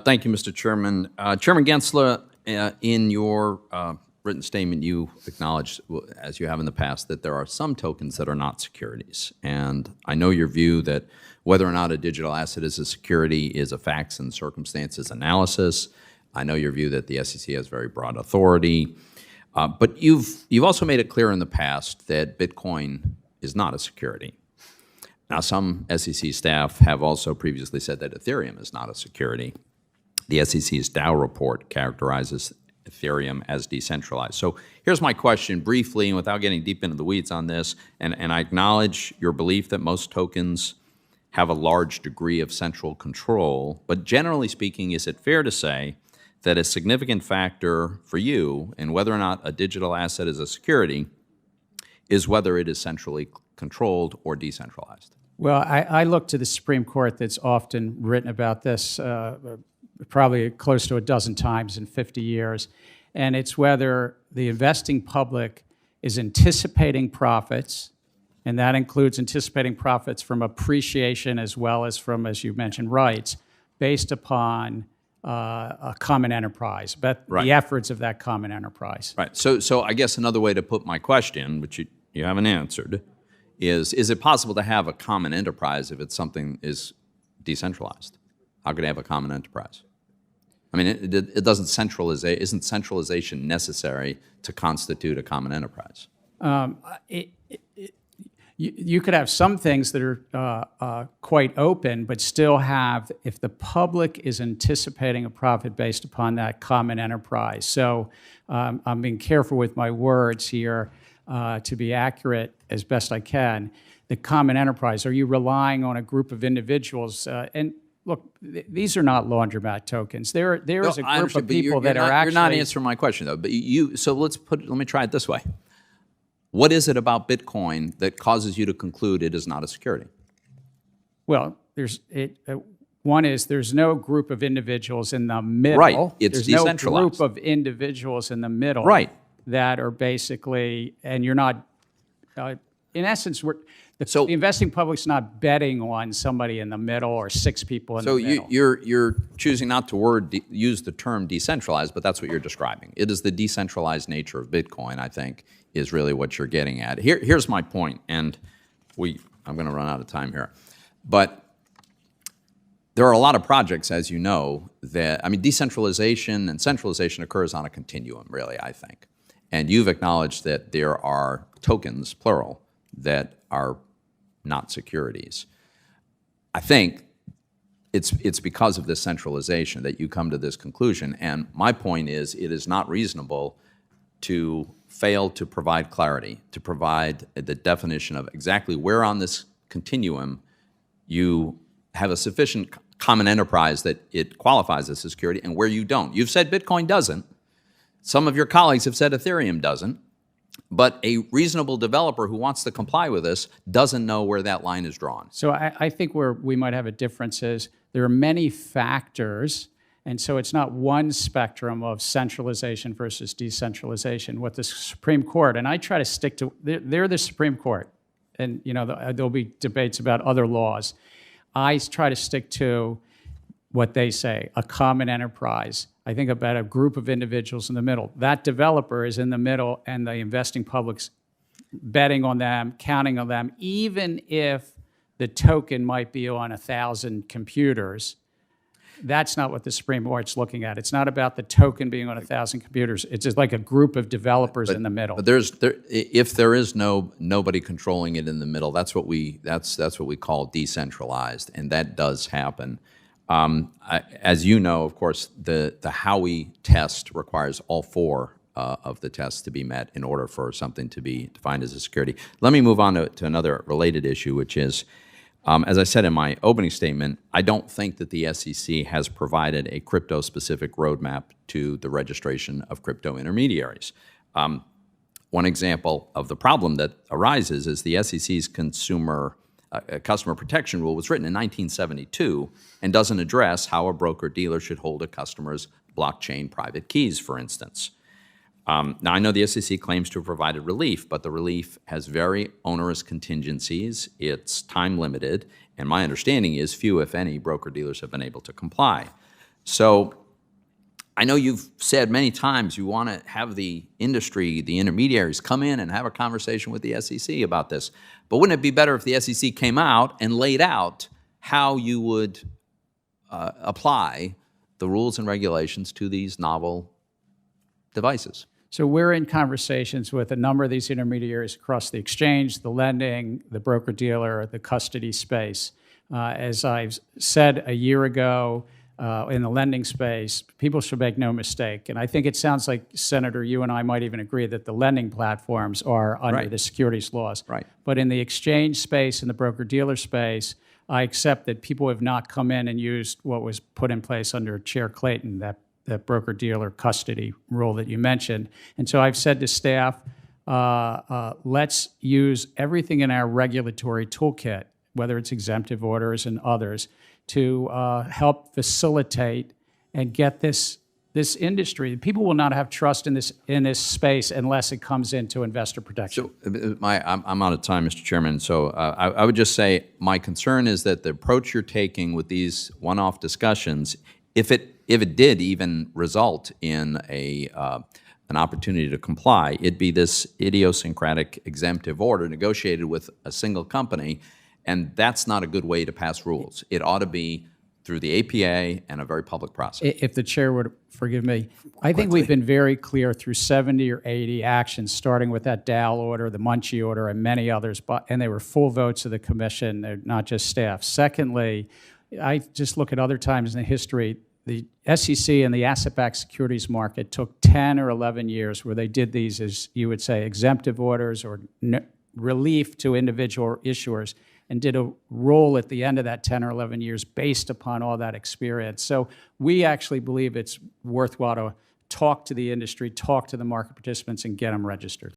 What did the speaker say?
Thank you, Mr. Chairman. Chairman Gensler, in your written statement, you acknowledged, as you have in the past, that there are some tokens that are not securities. And I know your view that whether or not a digital asset is a security is a facts and circumstances analysis. I know your view that the SEC has very broad authority. But you've also made it clear in the past that Bitcoin is not a security. Now, some SEC staff have also previously said that Ethereum is not a security. The SEC's DAO report characterizes Ethereum as decentralized. So here's my question briefly, and without getting deep into the weeds on this, and I acknowledge your belief that most tokens have a large degree of central control, but generally speaking, is it fair to say that a significant factor for you in whether or not a digital asset is a security is whether it is centrally controlled or decentralized? Well, I look to the Supreme Court that's often written about this, probably close to a dozen times in 50 years, and it's whether the investing public is anticipating profits, and that includes anticipating profits from appreciation as well as from, as you mentioned, rights, based upon a common enterprise, but right. The efforts of that common enterprise. Right. So I guess another way to put my question, which you haven't answered, is it possible to have a common enterprise if it's something is decentralized? How could I have a common enterprise? I mean, it doesn't isn't centralization necessary to constitute a common enterprise? You could have some things that are quite open, but still have, if the public is anticipating a profit based upon that common enterprise. So I'm being careful with my words here to be accurate as best I can. The common enterprise, are you relying on a group of individuals? And look, these are not laundromat tokens. There is a group of people that are actually— You're not answering my question, though. But so let me try it this way. What is it about Bitcoin that causes you to conclude it is not a security? Well, one is there's no group of individuals in the middle. Right, it's there's decentralized. no group of individuals in the middle. Right. That are basically, and you're not, in essence, the investing public's not betting on somebody in the middle or six people in the middle. So you're choosing not to use the term decentralized, but that's what you're describing. It is the decentralized nature of Bitcoin, I think, is really what you're getting at. Here's my point, and I'm going to run out of time here. But there are a lot of projects, as you know, decentralization and centralization occurs on a continuum, really, I think. And you've acknowledged that there are tokens, plural, that are not securities. I think it's because of this centralization that you come to this conclusion. And my point is, it is not reasonable to fail to provide clarity, to provide the definition of exactly where on this continuum you have a sufficient common enterprise that it qualifies as a security and where you don't. You've said Bitcoin doesn't. Some of your colleagues have said Ethereum doesn't. But a reasonable developer who wants to comply with this doesn't know where that line is drawn. So I think where we might have a difference is there are many factors, and so it's not one spectrum of centralization versus decentralization. What the Supreme Court, and I try to stick to, they're the Supreme Court, and there'll be debates about other laws. I try to stick to what they say, a common enterprise. I think about a group of individuals in the middle. That developer is in the middle, and the investing public's betting on them, counting on them, even if the token might be on 1,000 computers. That's not what the Supreme Court's looking at. It's not about the token being on 1,000 computers. It's just like a group of developers in the middle. But if there is nobody controlling it in the middle, that's what we call decentralized, and that does happen. As you know, of course, the Howey test requires all four of the tests to be met in order for something to be defined as a security. Let me move on to another related issue, which is, as I said in my opening statement, I don't think that the SEC has provided a crypto-specific roadmap to the registration of crypto intermediaries. One example of the problem that arises is the SEC's customer protection rule was written in 1972 and doesn't address how a broker-dealer should hold a customer's blockchain private keys, for instance. Now, I know the SEC claims to have provided relief, but the relief has very onerous contingencies. It's time-limited, and my understanding is few, if any, broker-dealers have been able to comply. So I know you've said many times you want to have the industry, the intermediaries, come in and have a conversation with the SEC about this. But wouldn't it be better if the SEC came out and laid out how you would apply the rules and regulations to these novel devices? So we're in conversations with a number of these intermediaries across the exchange, the lending, the broker-dealer, the custody space. As I've said a year ago, in the lending space, people should make no mistake. And I think it sounds like, Senator, you and I might even agree that the lending platforms are under the securities laws. Right. But in the exchange space and the broker-dealer space, I accept that people have not come in and used what was put in place under Chair Clayton, that broker-dealer custody rule that you mentioned. And so I've said to staff, let's use everything in our regulatory toolkit, whether it's exemptive orders and others, to help facilitate and get this industry. People will not have trust in this space unless it comes into investor protection. So I'm out of time, Mr. Chairman. So I would just say my concern is that the approach you're taking with these one-off discussions, if it did even result in an opportunity to comply, it'd be this idiosyncratic exemptive order negotiated with a single company. And that's not a good way to pass rules. It ought to be through the APA and a very public process. If the chair would forgive me, I think we've been very clear through 70 or 80 actions, starting with that Dow order, the Munchie order, and many others, and they were full votes of the commission, they're not just staff. Secondly, I just look at other times in the history, the SEC and the asset-backed securities market took 10 or 11 years where they did these, as you would say, exemptive orders or relief to individual issuers, and did a roll at the end of that 10 or 11 years based upon all that experience. So we actually believe it's worthwhile to talk to the industry, talk to the market participants, and get them registered.